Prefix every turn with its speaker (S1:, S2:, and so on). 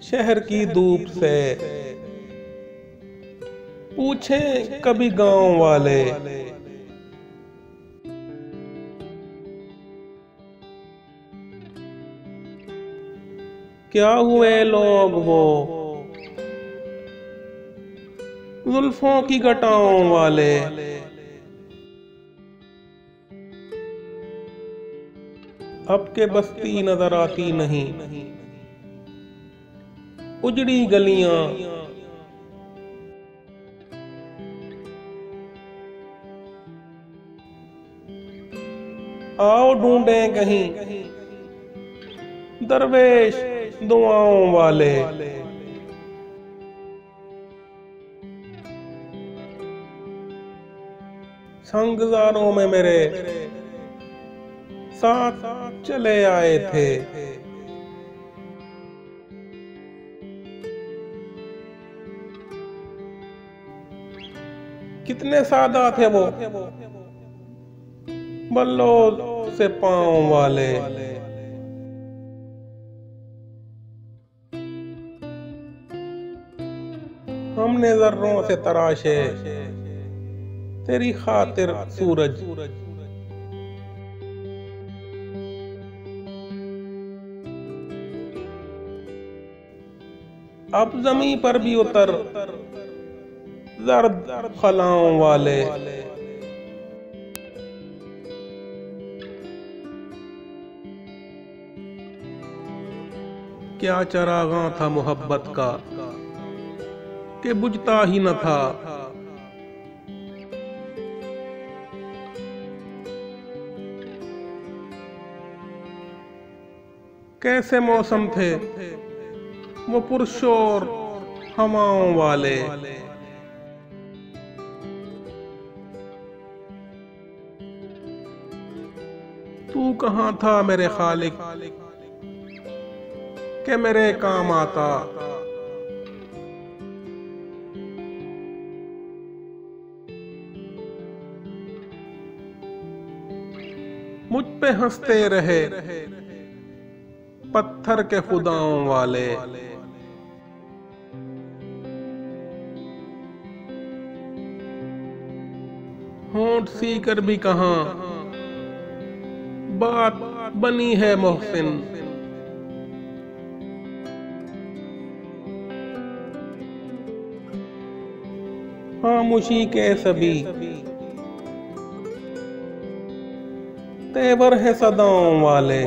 S1: शहर की धूप से, पूछें कभी गांव वाले। क्या हुए लोग वो जुल्फों की घटाओं वाले। अब के बस्ती नजर आती नहीं, उजड़ी गलियां। आओ ढूंढें कहीं दरवेश दुआओं वाले। संगजारों में मेरे साथ चले आए थे। कितने सादा थे वो बल्लों से पांव वाले। हमने जर्रों से तराशे तेरी खातिर सूरज। अब जमीन पर भी उतर जर्द फलाओं वाले। क्या चरागां था मोहब्बत का कि बुझता ही न था। कैसे मौसम थे वो पुरशोर हवाओं वाले। तू कहाँ था मेरे खालिक के मेरे काम आता। मुझ पे हंसते रहे पत्थर के खुदाओं वाले। होंठ सीकर भी कहां बात बनी है मोहसिन। खामोशी के सभी तेवर है सदाओं वाले।